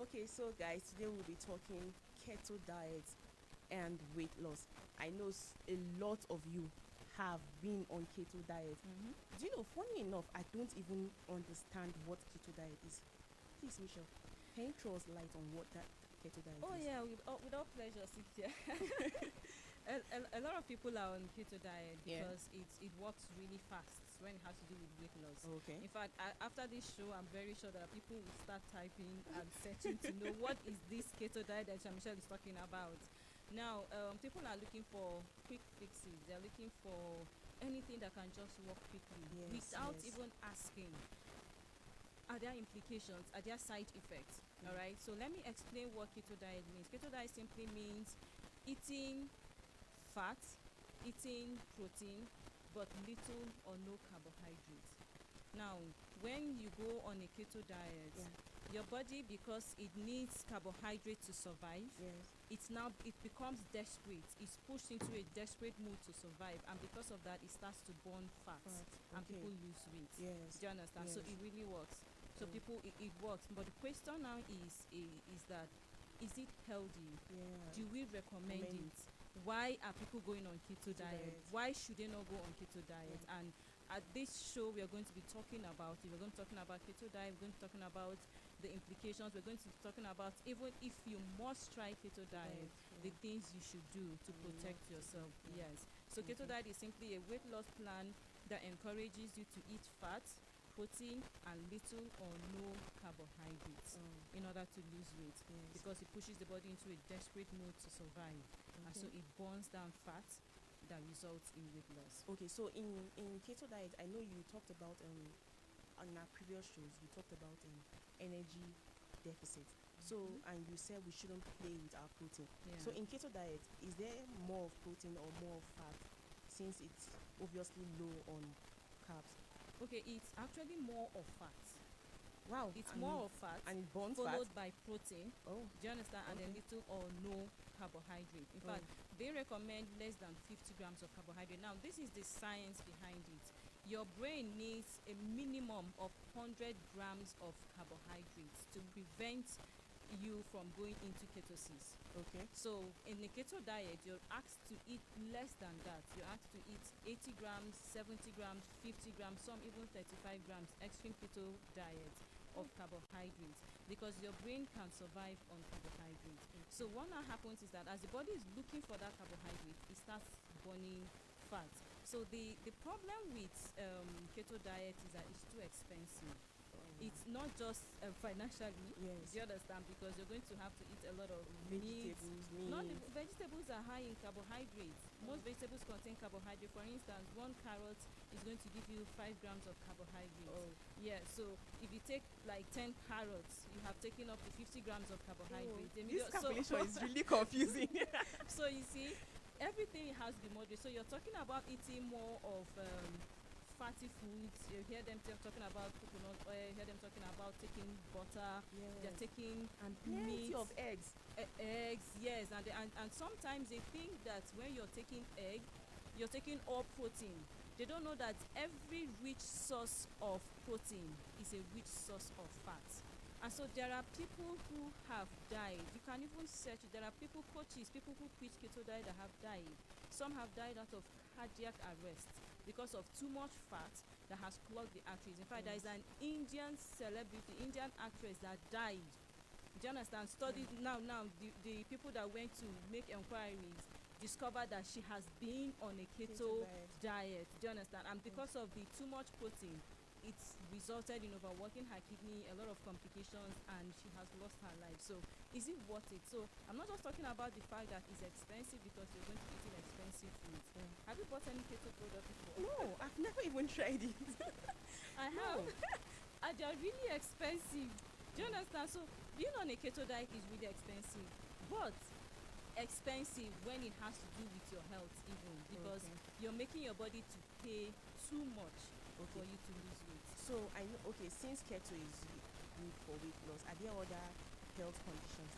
Okay, so guys, today we'll be talking keto diet and weight loss. I know a lot of you have been on keto diet. Mm-hmm. Do you know, funny enough, I don't even understand what keto diet is. Please, Michelle, can you throw us light on what that keto diet Oh is? yeah, with all pleasure, Cynthia. A lot of people are on keto diet Yeah. because it works really fast when it has to do with weight loss. Okay. In fact, after this show, I'm very sure that people will start typing and searching to know what is this keto diet that Michelle is talking about. Now, people are looking for quick fixes. They're looking for anything that can just work quickly Yes, without yes. even asking, are there implications? Are there side effects? All right. So let me explain what keto diet means. Keto diet simply means eating fat, eating protein, but little or no carbohydrates. Now, when you go on a keto diet, Yeah. your body, because it needs carbohydrate to survive, Yes. it becomes desperate. It's pushed into a desperate mood to survive, and because of that, it starts to burn fat, Fat. and Okay. people lose weight. Yes. Do you understand? So Yes. it really works. So Mm. people, it works. But the question now is that, is it healthy? Yeah. Do we recommend Recommend it? Why are people going on keto keto diet? diet. Why should they not go on keto diet? Yeah. And at this show, we are going to be talking about it. We're going to be talking about keto diet. We're going to be talking about the implications. We're going to be talking about, even if you must try keto diet, the Yeah. things you should do to And protect not to yourself. do, yeah. Yes. So keto Okay. diet is simply a weight loss plan that encourages you to eat fat, protein, and little or no carbohydrates in order to lose weight, Yes. because it pushes the body into a desperate mode to survive, and so Okay. it burns down fat that results in weight loss. Okay, so in keto diet, I know you talked about on our previous shows, we talked about energy deficit. So Mhm. and you said we shouldn't play with our protein. Yeah. So in keto diet, is there more of protein or more of fat, since it's obviously low on carbs? Okay, it's actually more of fat. Wow, It's more of fat, and it burns fat. followed by protein. Oh, Do you understand? And then okay. little or no carbohydrate. In Oh, fact, they recommend less than 50 grams of carbohydrate. Now, this is the science behind it. Your brain needs a minimum of 100 grams of carbohydrates to prevent you from going into ketosis. okay. So in the keto diet, you're asked to eat less than that. You're asked to eat 80 grams, 70 grams, 50 grams, some even 35 grams, extreme keto diet of carbohydrates, because your brain can survive on carbohydrates. So what now happens is that as the body is looking for that carbohydrate, it starts burning fat. So the problem with keto diet is that it's too expensive. It's not just financially. Yes. Do you understand? Because you're going to have to eat a lot of meat. Vegetables, Not the meat. vegetables are high in carbohydrates. Most vegetables contain carbohydrate. For instance, one carrot is going to give you 5 grams of carbohydrates. Oh, Yeah, so if you take like 10 carrots, you have taken up to 50 grams of carbohydrates. this So, calculation is really confusing. so you see, everything has to be moderate. So you're talking about eating more of fatty foods. You hear them talking about coconut oil. You hear them talking about taking butter. They're Yes. taking And plenty meat, of eggs. eggs. Yes, and sometimes they think that when you're taking egg, you're taking all protein. They don't know that every rich source of protein is a rich source of fat. And so there are people who have died. You can even search it. There are people, coaches, people who preach keto diet that have died. Some have died out of cardiac arrest because of too much fat that has clogged the arteries. In fact, there is an Indian celebrity, Indian actress that died. Do you understand? Studied now. The people that went to make inquiries discovered that she has been on a keto diet. Do you understand? And because of the too much protein, it's resulted in overworking her kidney, a lot of complications, and she has lost her life. So is it worth it? So I'm not just talking about the fact that it's expensive because you're going to be eating expensive foods. Have you bought any keto product before? No, I've never even tried it. I have. And they're really expensive. Do you understand? So being on a keto diet is really expensive. But expensive when it has to do with your health even, because you're making your body to pay too much for you to lose weight. So I know. Okay, since keto is good for weight loss, are there other health conditions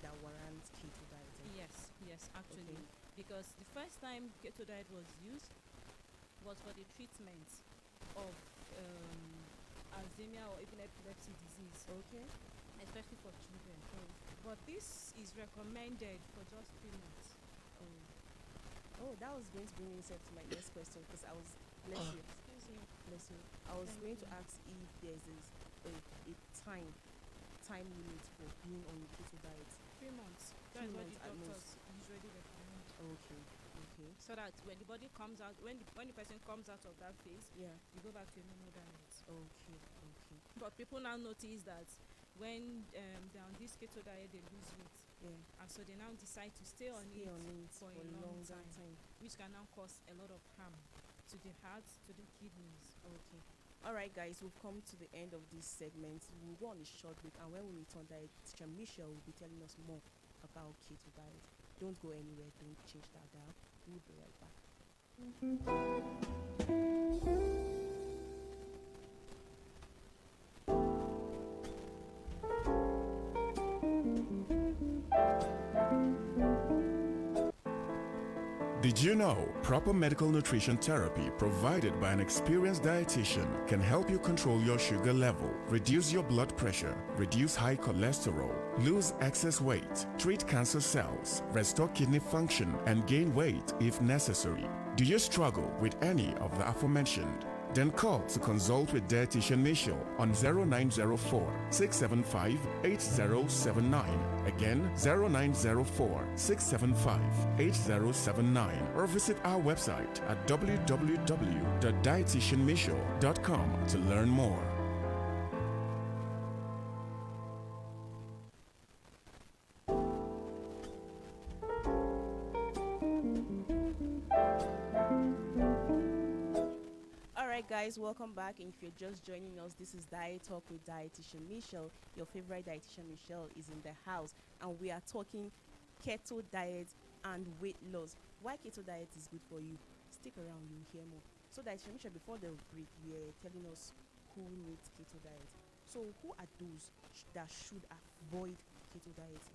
that warrant keto dieting? Yes, actually. Because the first time keto diet was used was for the treatment of Alzheimer or even epilepsy disease, Okay. especially for children. But this is recommended for just 3 months. Oh, that was going to bring me to my next question because I was bless you. Excuse me. Bless you. I was Thank going to you. ask if there's a time limit for being on the keto diet. 3 months. That 3 is what months the at doctors most. usually recommend. Okay. Okay. So that when the body comes out, when the person comes out of that phase, Yeah. you go back to a normal diet. Okay. Okay. But people now notice that when they're on this keto diet, they lose weight, Yeah. and so they now decide to stay on Stay it on it for for a long longer time, time. which can now cause a lot of harm to the heart, to the kidneys. Okay. All right, guys, we've come to the end of this segment. We'll go on a short break, and when we return, Teacher Michelle will be telling us more about keto diet. Don't go anywhere. Don't change that dial. We'll be right back. Did you know proper medical nutrition therapy provided by an experienced dietitian can help you control your sugar level, reduce your blood pressure, reduce high cholesterol, lose excess weight, treat cancer cells, restore kidney function, and gain weight if necessary? Do you struggle with any of the aforementioned? Then call to consult with Dietitian Michelle on 0904 675 8079. Again, 0904 675 8079. Or visit our website at www.dietitianmichelle.com to learn more. Guys, welcome back. And if you're just joining us, this is Diet Talk with Dietitian Michelle. Your favorite dietitian Michelle is in the house, and we are talking keto diet and weight loss. Why keto diet is good for you? Stick around, you'll hear more. So, Dietitian Michelle, before the break, you were telling us who needs keto diet. So, who are those that should avoid keto diet?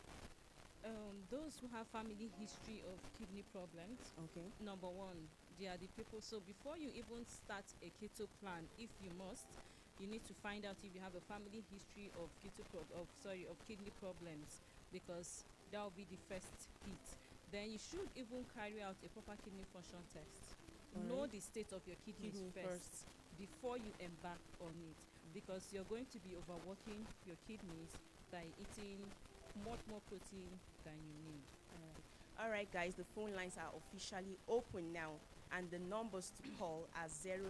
Those who have family history of kidney problems. Okay. Number one, they are the people. So before you even start a keto plan, if you must, you need to find out if you have a family history of of kidney problems, because that will be the first hit. Then you should even carry out a proper kidney function test. Know the state of your kidneys first before you embark on it, because you're going to be overworking your kidneys by eating much more protein than you need. All right, guys, the phone lines are officially open now, and the numbers to call are 090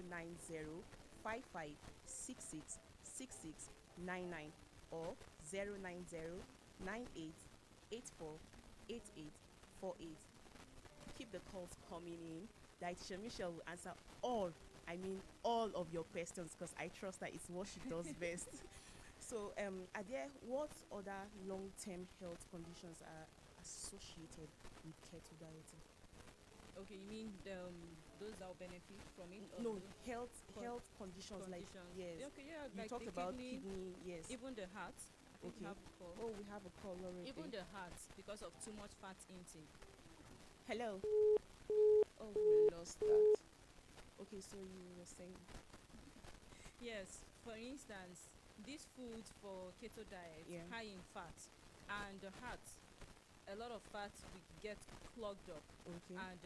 5566 6699 or 090 98848848. Keep the calls coming in. Dietitian Michelle will answer all of your questions, because I trust that it's what she does best. So, are there what other long-term health conditions are associated with keto dieting? Okay, you mean those that will benefit from it? Or No, those health conditions, like yes. Okay, yeah, You like talked the about kidney, yes. even the heart. I think we Okay. have a call. Oh, we have a call already. Even the heart, because of too much fat intake. Hello. Oh, we lost that. Okay, so you were saying. Yes, for instance, this food for keto diet high in fat, and the heart, a lot of fat will get clogged up, Okay. and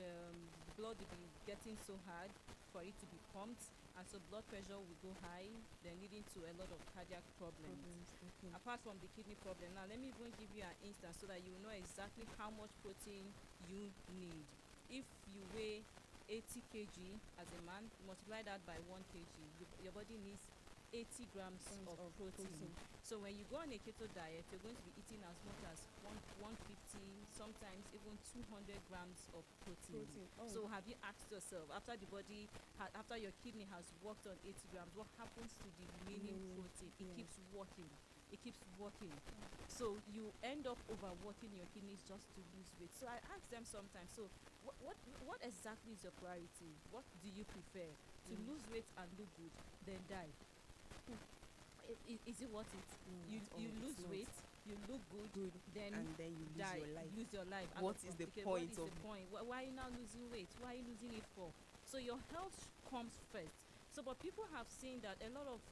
blood will be getting so hard for it to be pumped, and so blood pressure will go high, then leading to a lot of cardiac problems. Okay. Apart from the kidney problem, now let me even give you an instance so that you know exactly how much protein you need. If you weigh 80 kg as a man, multiply that by 1 kg, your body needs 80 grams of protein. So when you go on a keto diet, you're going to be eating as much as 150, sometimes even 200 grams of protein. Oh. So have you asked yourself, after after your kidney has worked on 80 grams, what happens to the remaining protein? It keeps working. It keeps working. So you end up overworking your kidneys just to lose weight. So I ask them sometimes, so what exactly is your priority? What do you prefer? To lose weight and look good, then die? Is it worth it? You lose weight, you look good, then and then you lose die, your life. lose your life. What is the point What is the point? Why are you now losing weight? Why are you losing it for? So your health comes first. So, but people have seen that a lot of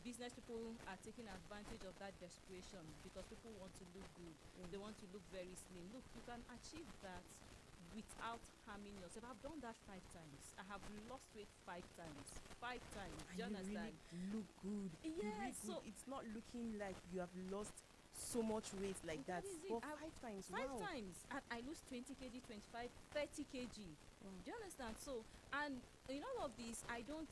business people are taking advantage of that desperation because people want to look good. They want to look very slim. Look, you can achieve that without harming yourself. I've done that 5 times. I have lost weight 5 times. 5 times. And Do you understand? really look good. You Yes. look good. So It's not looking like you have lost so much weight like that. that is it. But 5 times. Five Wow. times, and I lose 20 kg, 25, 30 kg. Wow. Do you understand? So, and in all of this, I don't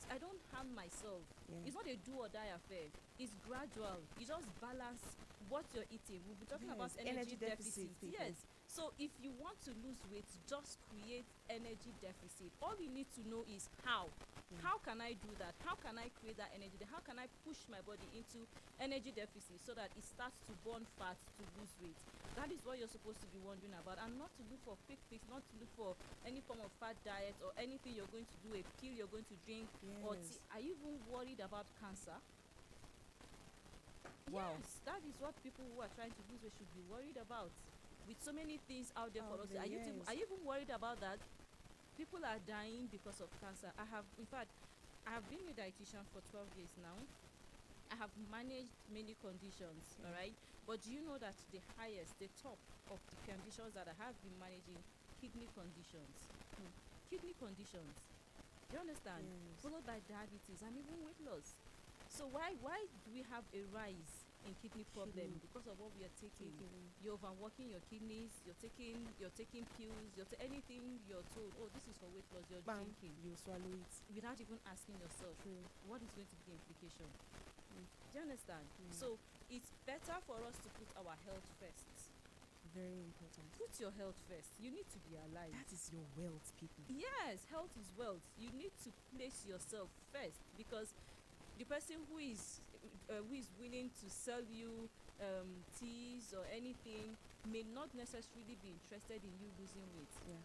harm myself. Yeah. It's not a do or die affair. It's gradual. You just balance what you're eating. We'll be talking about Yes, energy energy deficit, deficit. people. Yes. So if you want to lose weight, just create energy deficit. All you need to know is how. How can I do that? How can I create that energy? How can I push my body into energy deficit so that it starts to burn fat to lose weight? That is what you're supposed to be wondering about, and not to look for quick fix, not to look for any form of fat diet or anything you're going to do, a pill you're going to drink, or Yes. tea. Are you even worried about cancer? Wow. Yes, that is what people who are trying to lose weight should be worried about. With so many things out there for Out us, there, are you yes. are you even worried about that? People are dying because of cancer. In fact, I have been a dietitian for 12 years now. I have managed many conditions, all right? But do you know that the top of the conditions that I have been managing, kidney conditions. Kidney conditions. Do you understand? Yes. Followed by diabetes and even weight loss. So why do we have a rise in kidney problem? Kidney. Because of what we are taking. Taking. You're overworking your kidneys, you're taking pills, anything you're told, oh, this is for weight loss, you're Bam. drinking You swallow it. without even asking yourself, True. what is going to be the implication? Mm. Do you understand? So it's better for us to put our health first. Very important. Put your health first. You need to be alive. That is your wealth, people. Yes, health is wealth. You need to place yourself first, because the person who is willing to sell you teas or anything may not necessarily be interested in you losing weight. Yeah.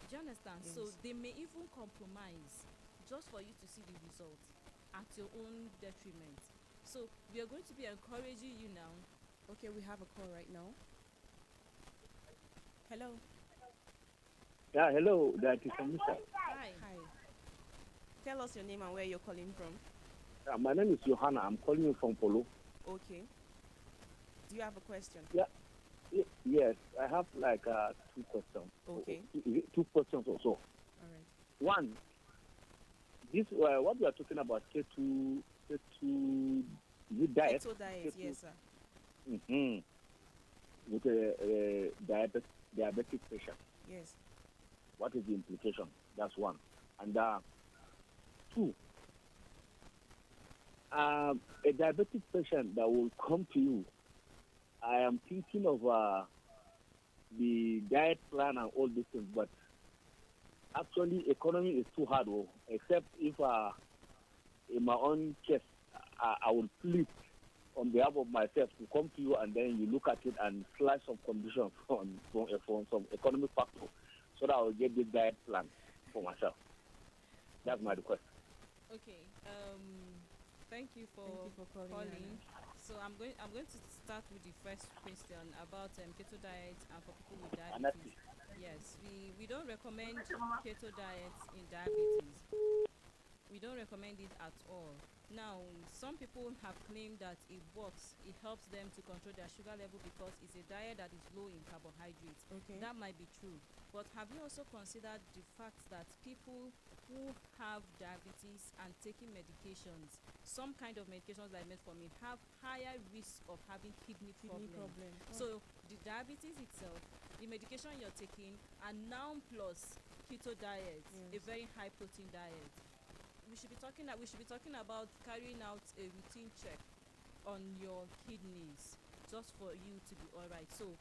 Do you understand? Yes. So they may even compromise just for you to see the result at your own detriment. So we are going to be encouraging you now. Okay, we have a call right now. Hello. Yeah, hello, that is Anita. Hi. Hi. Tell us your name and where you're calling from. My name is Johanna. I'm calling you from Polo. Okay. Do you have a question? Yes, I have like 2 questions. Okay. 2 questions or so. All right. One, this what we are talking about, Keto, is it diet? Keto diet, Keto. yes, sir. Mm-hmm. With a diabetic patient. Yes. What is the implication? That's one. And 2, a diabetic patient that will come to you, I am thinking of the diet plan and all these things, but actually economy is too hard, except if in my own case, I will plead on behalf of myself to come to you, and then you look at it and slash some conditions from some economic factor, so that I will get this diet plan for myself. That's my request. Okay. Thank you for calling. calling. So I'm going to start with the first question about keto diet and for people with diabetes. Yes, we don't recommend keto diets in diabetes. We don't recommend it at all. Now, some people have claimed that it works. It helps them to control their sugar level because it's a diet that is low in carbohydrates. Okay. That might be true. But have you also considered the fact that people who have diabetes and taking medications, some kind of medications like metformin, have higher risk of having kidney Kidney problems? problem. So the diabetes itself, the medication you're taking, and now plus keto diet, a Yes. very high protein diet, we should be talking about carrying out a routine check on your kidneys just for you to be all right. So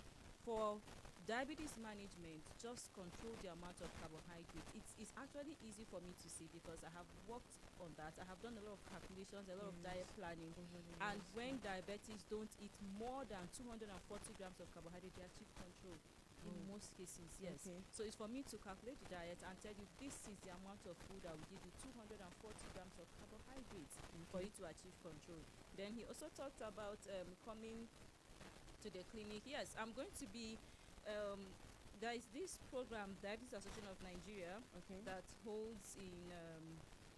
for diabetes management, just control the amount of carbohydrate. It's actually easy for me to see because I have worked on that. I have done a lot of calculations, a lot of diet planning. And when diabetics don't eat more than 240 grams of carbohydrate, they achieve control in most cases, yes. Okay. So it's for me to calculate the diet and tell you this is the amount of food that will give you 240 grams of carbohydrates for you to achieve control. Then he also talked about coming to the clinic. Yes, I'm going to be there is this program, Diabetes Association of Nigeria, Okay. that holds in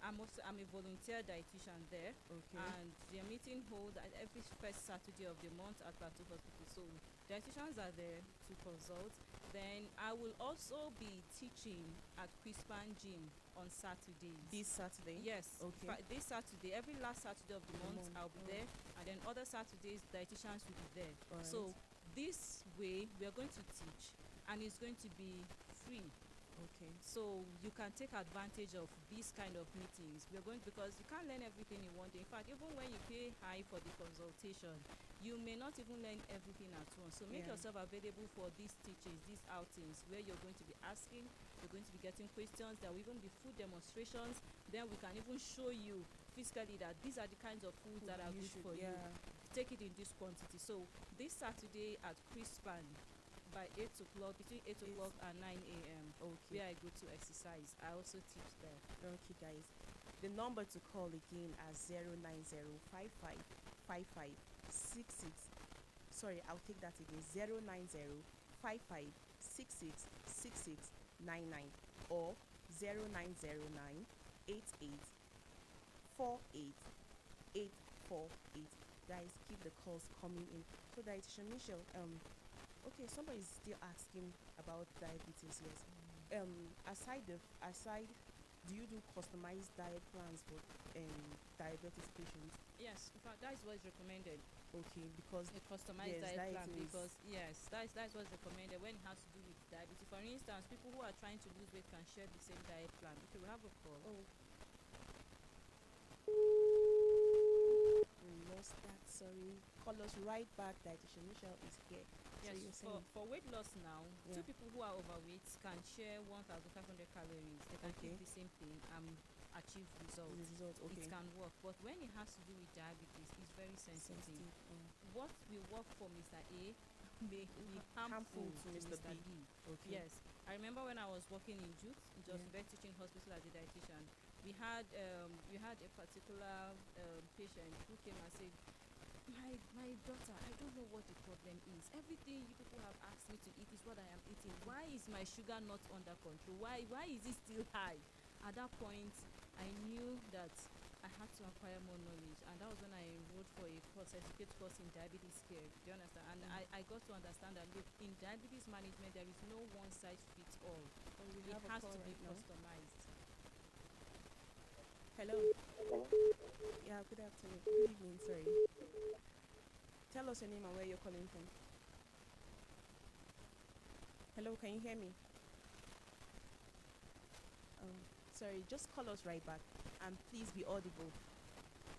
I'm a volunteer dietitian there, Okay. and their meeting hold at every first Saturday of the month at Plateau Hospital. So dietitians are there to consult. Then I will also be teaching at Crispan Gym on Saturdays. This Saturday. Yes, Okay. this Saturday, every last Saturday of the The month, month, I'll be oh. there, and then other Saturdays, dietitians will be there. Alright. So this way, we are going to teach, and it's going to be free. Okay. So you can take advantage of these kind of meetings. We're going because you can't learn everything in one day. In fact, even when you pay high for the consultation, you may not even learn everything at once. So make Yeah. yourself available for these teachings, these outings, where you're going to be asking, you're going to be getting questions. There will even be food demonstrations. Then we can even show you physically that these are the kinds of foods that are good for you. Yeah. Take it in this quantity. So this Saturday at Crispan, by 8 o'clock, between 8 o'clock and 9 a.m. Okay. where I go to exercise. I also teach there. Okay, guys. The number to call again is 090555566. Sorry, I'll take that again. 09055666699 or 0909884848. Guys, keep the calls coming in. So, Dietitian Michelle, okay, somebody is still asking about diabetes. Yes. Aside, do you do customized diet plans for diabetes patients? Yes, in fact, that is what is recommended. Okay, because A customized yes, diet diet plan is- because yes, that's what's recommended when it has to do with diabetes. For instance, people who are trying to lose weight can share the same diet plan. Okay, we have a call. oh, we lost that. Sorry, call us right back. Dietitian Michelle is here. Yes, so you're saying for weight loss now, Yeah. two people who are overweight can share 1,500 calories. They can Okay. keep the same thing and achieve the results. result. Okay, It can work, but when it has to do with diabetes, it's very sensitive. sensitive. What will work for Mr. A may be Harmful harmful to to Mr. Mr. B. B. Okay. Yes, I remember when I was working in Jute, just Yeah. Vet Teaching Hospital as a dietitian. We had a particular patient who came and said, my daughter, I don't know what the problem is. Everything you people have asked me to eat is what I am eating. Why is my sugar not under control? Why is it still high? At that point, I knew that I had to acquire more knowledge, and that was when I enrolled for a certificate course in diabetes care. Do you understand? And I got to understand that look, in diabetes management, there is no one size fits all. Oh, we It have a has call to be right now. customized. Hello. Yeah. Good afternoon. Good evening. Sorry. Tell us your name and where you're calling from. Hello. Can you hear me? Sorry. Just call us right back, and please be audible.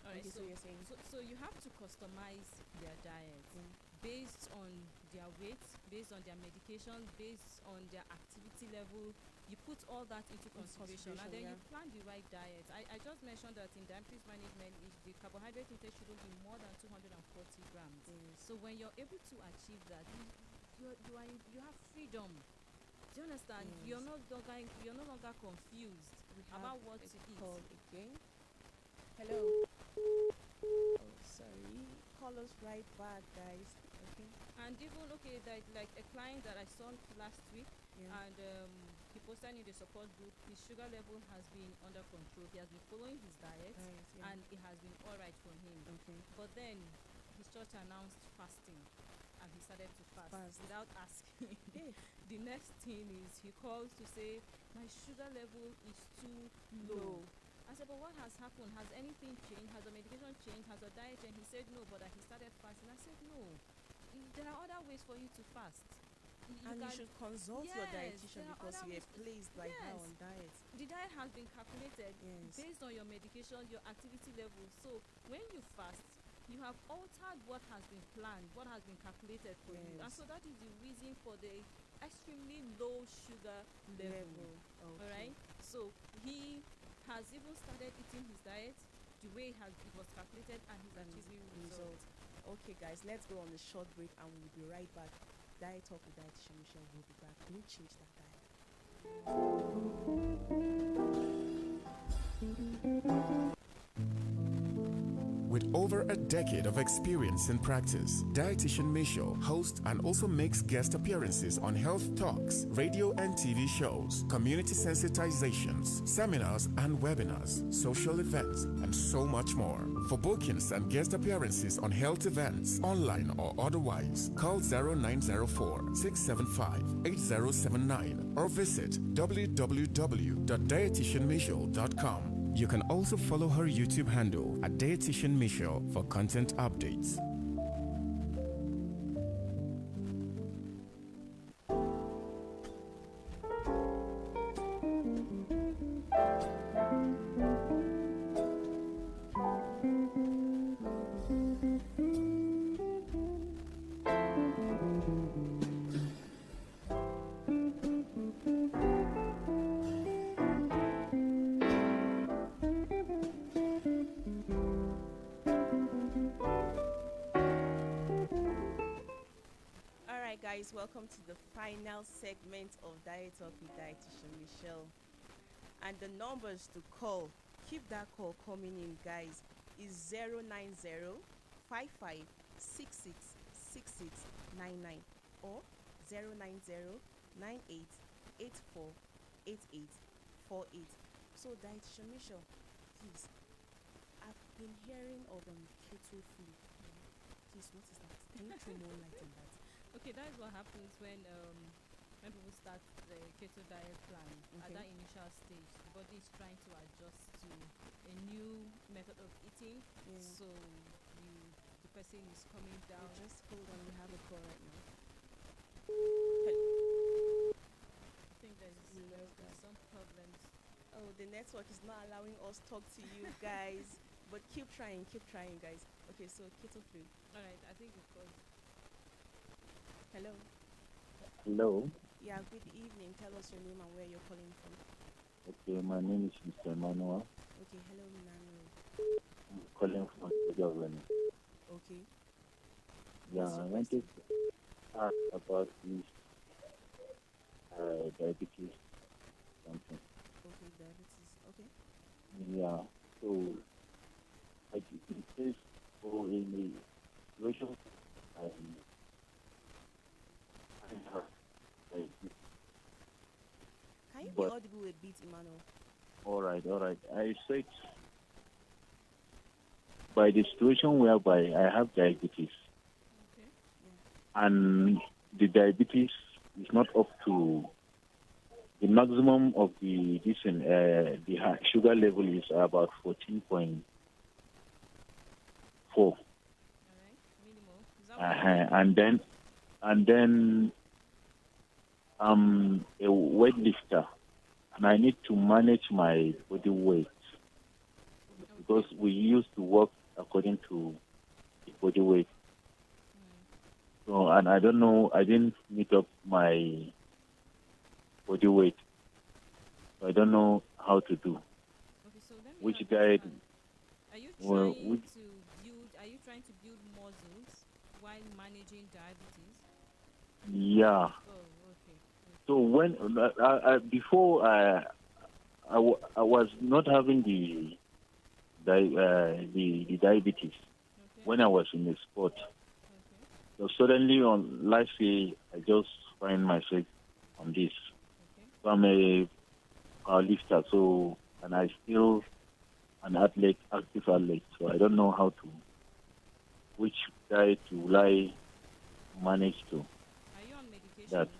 All right, Okay. So you're saying. so you have to customize their diet Yeah. based on their weight, based on their medication, based on their activity level. You put all that into consideration, and then consideration, you plan the right diet. I just mentioned that in diabetes management, the carbohydrate intake shouldn't be more than 240 grams. Yes. So when you're able to achieve that, you have freedom. Do you understand? Yes. You're no longer confused We about have what a to eat. call again. Hello. Oh, sorry. Call us right back, guys. Okay. And even like a client that I saw last week, Yeah. and he posted in the support group, his sugar level has been under control. He has been following his diet, Right, yeah. and it has been all right for him. Okay. But then his church announced fasting, and he started to fast. Without asking. Hey. The next thing is he calls to say my sugar level is too low. I said, but what has happened? Has anything changed? Has the medication changed? Has the diet changed? He said no, but that he started fasting. I said no. There are other ways for you to fast. And you should consult your Yes, dietitian there are because other you are ways- placed by her yes. on diet. The diet has been calculated Yes. based on your medication, your activity level. So when you fast, you have altered what has been planned, what has been calculated for you. And Yes. so that is the reason for the extremely low sugar level. Okay. All right. So he has even started eating his diet the way it was calculated, and he's And achieving result. results. Okay, guys, let's go on a short break and we'll be right back. Diet Talk with Dietitian Michelle will be back. Don't change that diet. With over a decade of experience in practice, Dietitian Michelle hosts and also makes guest appearances on health talks, radio and TV shows, community sensitizations, seminars and webinars, social events, and so much more. For bookings and guest appearances on health events, online or otherwise, call 0904 675 8079 or visit www.dietitianmichelle.com. You can also follow her YouTube handle at Dietitian Michelle for content updates. Alright, guys, welcome to the final segment of Diet Talk with Dietitian Michelle. And the numbers to call, keep that call coming in, guys, is 090 or 09098848848. So, Dietitian Michelle, please, I've been hearing of keto food. Please, what is that? Can you throw more light on that? Okay, that is what happens when people start the keto diet plan. At Okay. that initial stage, the body is trying to adjust to a new method of eating. Yeah. So the person is coming down. Just hold on, we have a call right now. I think there's some problems. Oh, the network is not allowing us talk to you guys. But keep trying, guys. Okay, so keto food. All right, I think because Hello. Hello. Yeah, good evening. Tell us your name and where you're calling from. Okay, my name is Mr. Emmanuel. Okay, hello, Emmanuel. I'm calling from the government. Okay. Yeah, What's I your wanted question? to ask about this diabetes something. Okay, diabetes. Okay. Yeah, so like it says for in the situation I have diabetes. Can you be But- audible a bit, Emmanuel? All right. I said by the situation whereby I have diabetes okay, and the diabetes is not up to the maximum of the sugar level is about 14.4. all right, minimal. Is that what you mean? And then I'm a weightlifter and I need to manage my body weight because we used to work according to the body weight. So, and I don't know, I didn't meet up my body weight. So I don't know how to do. Okay, so let me Which diet? understand. Are you Well, are you trying to build muscles while managing diabetes? Yeah. Oh, okay. So when before I was not having the diabetes Okay. when I was in the sport. Okay. So suddenly on last year I just find myself on this. Okay. So I'm a powerlifter, so and I still an athlete, active athlete. So I don't know how to which diet will I manage to. Are you on medication That. to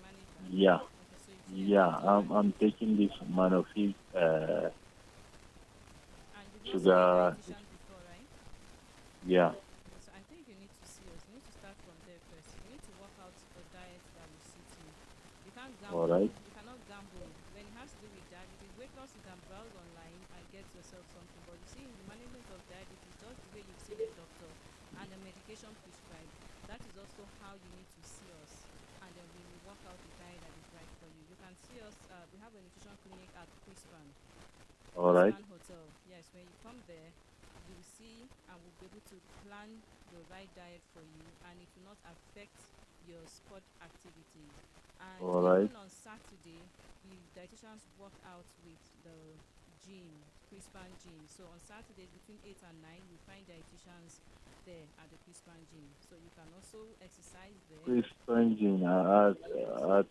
manage that? Yeah. Okay, so you see a Yeah, doctor I'm taking this Manofil and you've not seen a sugar. dietitian before, right? Yeah. Okay, so I think you need to see us. You need to start from there first. You need to work out a diet that will suit you. You can't gamble. All right. You cannot gamble. When it has to do with diabetes, weight loss, you can browse online and get yourself something. But you see, in the management of diabetes, just the way you've seen a doctor and the medication prescribed, that is also how you need to see us. And then we will work out the diet that is right for you. You can see us. We have a nutrition clinic at Quispan. All right. Quispan Hotel. Yes, when you come there, you will see and we'll be able to plan the right diet for you, and it will not affect your sport activities. And All right. even on Saturday, the dietitians work out with the gym, Crispan gym. So on Saturdays between 8 and 9, you find dietitians there at the Crispan gym. So you can also exercise there. Chris Spanging Yes. at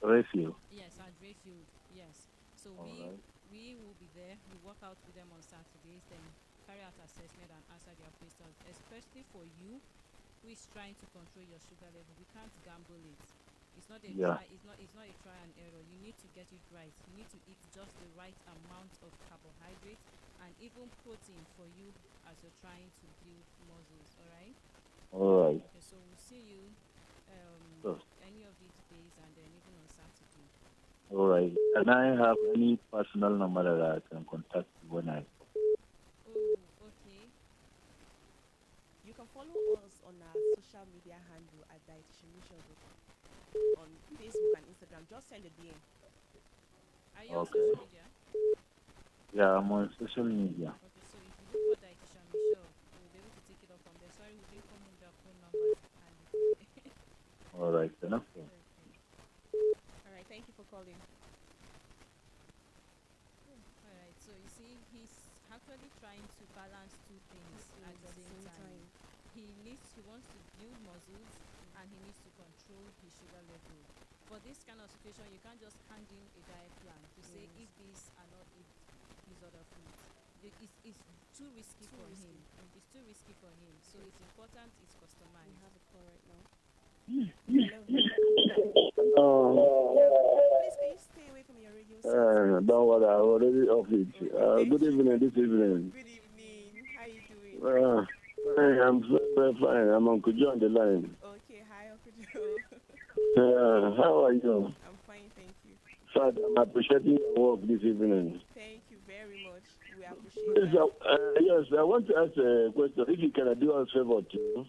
Refuge. Yes, at Rayfield. Yes. So All right. we will be there. We work out with them on Saturdays, then carry out assessment and answer their questions, especially for you who is trying to control your sugar level. We can't gamble it. It's not a Yeah. try. It's not a try and error. You need to get it right. You need to eat just the right amount of carbohydrates and even protein for you as you're trying to build muscles. All right. All right. Okay. So we'll see you So, any of these days and then even on Saturday. all right. Can I have any personal number that I can contact you when I? Oh, okay. You can follow us on our social media handle at Dietitian Michelle on Facebook and Instagram. Just send a DM. Are you on Okay. social media? Yeah, I'm on social media. Okay, so if you look for Dietitian Michelle, we'll be able to take it up from there. Sorry, we didn't come with their phone numbers and All right. Enough. okay. All right. Thank you for calling. All right. So you see, he's actually trying to balance two things at the same time. He wants to build muscles and he needs to control his sugar level. For this kind of situation, you can't just hand in a diet plan to say Yes. eat this and not eat these other foods. It's too risky Too for risky. him. It's too risky for him. So it's important it's We customized. have a call right now. Hello. Oh, Please, can you stay away from your radio set? don't worry. I'm already off it. Okay, Good thank you. evening. This evening. Good evening. How you doing? Hey, I'm very fine. I'm Uncle Joe on the line. Okay, hi, Uncle Joe. How are you? I'm fine, thank you. So I'm appreciating your work this evening. Thank you very much. We appreciate Yes, that. yes, I want to ask a question. If you can do us a favor too.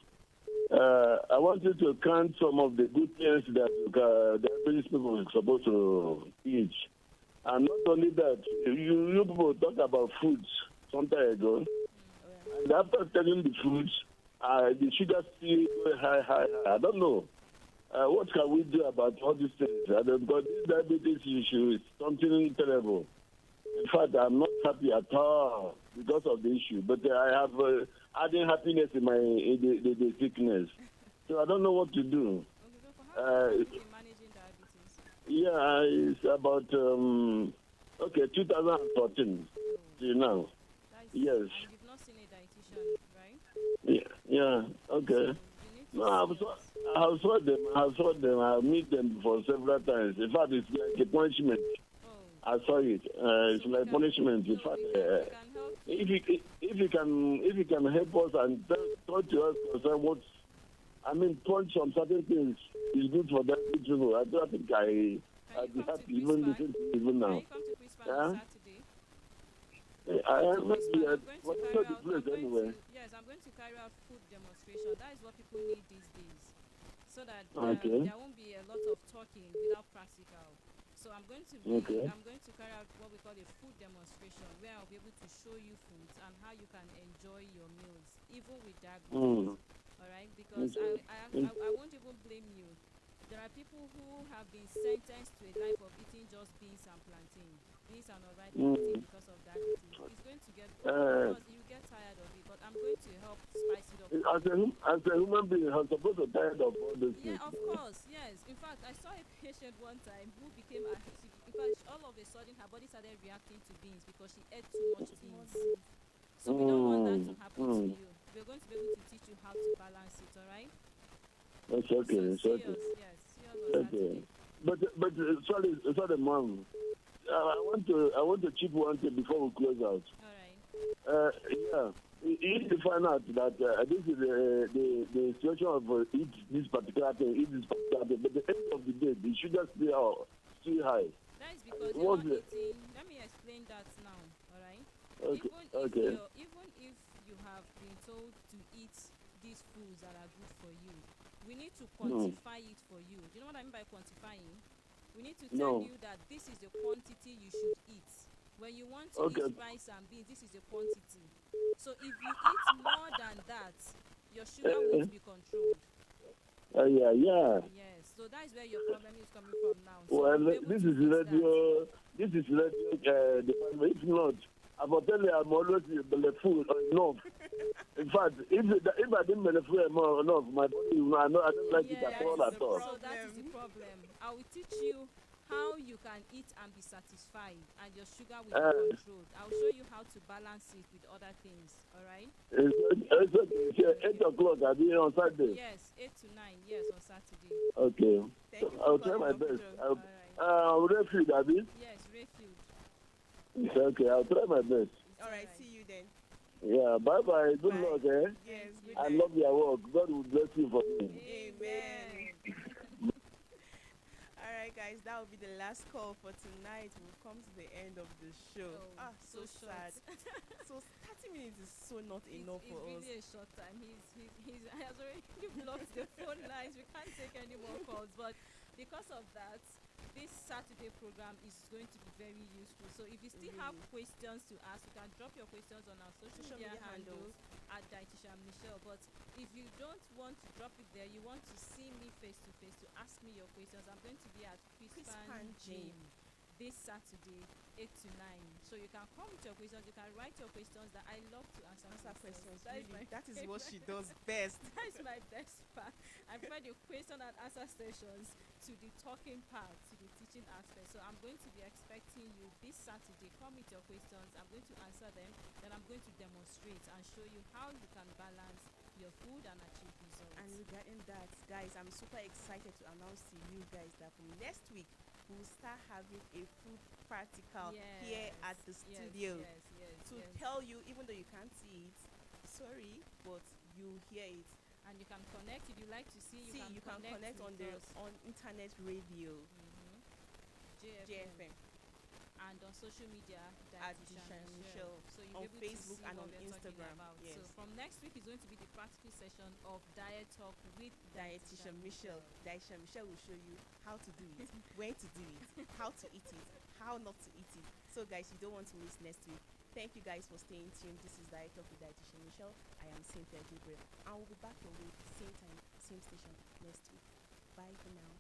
I want you to count some of the good things that the British people are supposed to eat. And not only that, you people talk about foods some time ago. Oh, yeah. And after telling the foods, the sugar still go high, high, high. I don't know. What can we do about all these things? Because this diabetes issue is something terrible. In fact, I'm not happy at all because of the issue. But I have adding happiness in the sickness. So I don't know what to do. Okay, so for how long have you been managing diabetes? Yeah, it's about, 2014 Oh, till now. yes. Yes. And you've not seen a dietitian, right? Yeah, okay. So you need to No, see us. I've saw them. I've met them for several times. In fact, it's like a punishment. Oh, I saw it. It's so we like can, punishment. In so fact, we can help you. if you can help us and talk to us concern what I mean, punch on certain things is good for them people. I don't think Can I'd you be come to happy even Crispan? listen to even Can now. you come to Crispan Yeah? on Saturday? I To am not Crispan, yet. I'm going to What carry about the out. place anyway? Yes, I'm going to carry out food demonstration. That is what people need these days, so that Okay. there won't be a lot of talking without practical. So I'm going to Okay. carry out what we call a food demonstration, where I'll be able to show you foods and how you can enjoy your meals, even with diabetes. All right, because I won't even blame you. There are people who have been sentenced to a life of eating just beans and plantain. Beans are not right plantain because of diabetes. It's going to get, of course, you get tired of it, but I'm going to help spice it up. As a human being, I'm supposed to tired of all these Yeah, things. of course, yes. In fact, I saw a patient one time who became, in fact, all of a sudden her body started reacting to beans because she ate too much beans. So we don't want that to happen to you. We're going to be able to teach you how to balance it, all right? It's okay. So It's see okay. us, yes, see us on Okay. Saturday. But sorry, mom. I want to chip one thing before we close out. All right. Yeah. If you find out that this is the situation of eat this particular thing, but at the end of the day, the sugar still high. That is because you're What's not it? eating. Let me explain that now, all right? Okay. Even if you have been told to eat these foods that are good for you, we need to quantify it for you. Do you know what I mean by quantifying? We need to tell you that this is the quantity you should eat. When you want to eat rice and beans, this is the quantity. So if you eat more than that, your sugar won't be controlled. Yeah. Yes, so that is where your problem is coming from now. So Well, we'll be able this to is fix radio. this is department. If not, I will tell you I'm always full enough. In fact, if I didn't full enough, my body, I don't like it at all at all. So that is the problem. I will teach you how you can eat and be satisfied, and your sugar will be controlled. I'll show you how to balance it with other things. All right? It's okay. 8 o'clock. I'll be on Saturday. Yes, 8 to 9. Yes, on Saturday. Okay. Thank you I'll for try my coming up, best. Joe. All right. Refuge, Abby. Yes, refuge. It's okay. I'll try my best. It's All right, see you then. Yeah. Bye bye. Good Bye. luck, eh? Yes, good I night. love your work. God will bless you for me. Amen. All right, guys, that will be the last call for tonight. We've come to the end of the show. Oh, So so sad. short. So 30 minutes is so not enough It's for us. really a short time. He's has already blocked the phone lines. We can't take any more calls. But because of that, this Saturday program is going to be very useful. So if you still have questions to ask, you can drop your questions on our social media handles at Dietitian Michelle. But if you don't want to drop it there, you want to see me face to face to ask me your questions, I'm going to be at Crispan Gym this Saturday, 8 to 9. So you can come with your questions. You can write your questions. That I love to answer questions. That is what she does best. That is my best part. I prefer the question and answer sessions to the talking part, to the teaching aspect. So I'm going to be expecting you this Saturday. Come with your questions. I'm going to answer them. Then I'm going to demonstrate and show you how you can balance your food and achieve results. And regarding that, guys, I'm super excited to announce to you guys that from next week, we'll start having a food practical here at the studio to tell you, even though you can't see it, sorry, but you hear it. And you can connect if you like to see. You can connect on internet radio, JFM, and on social media at Dietitian Michelle, so on Facebook and on Instagram. Yes. So from next week is going to be the practical session of diet talk with Dietitian Michelle. Dietitian Michelle will show you how to do it, when to do it, how to eat it, how not to eat it. So guys, you don't want to miss next week. Thank you guys for staying tuned. This is Diet Talk with Dietitian Michelle. I am Cynthia Gabriel, and we'll be back your way same time, same station next week. Bye for now.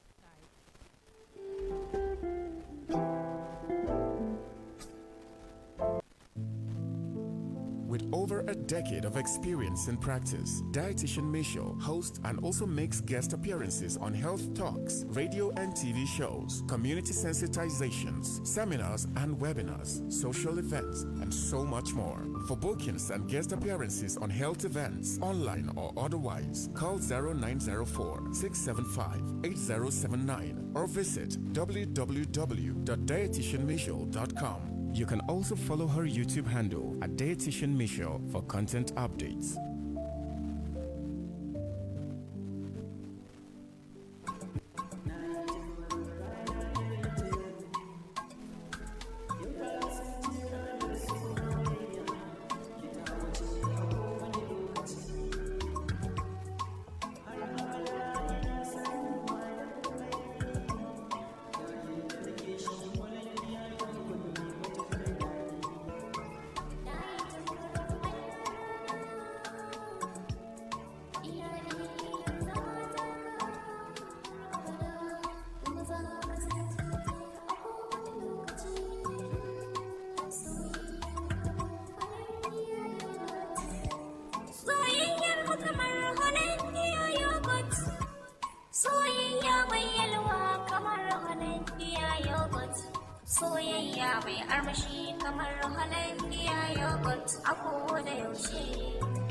With over a decade of experience in practice, Dietitian Michelle hosts and also makes guest appearances on health talks, radio and TV shows, community sensitizations, seminars and webinars, social events, and so much more. For bookings and guest appearances on health events, online or otherwise, call 0904-675-8079 or visit www.dietitianmichelle.com. You can also follow her YouTube handle at Dietitian Michelle for content updates. Soyayya mai armashi kamar halin iya yogurt a koda yaushe.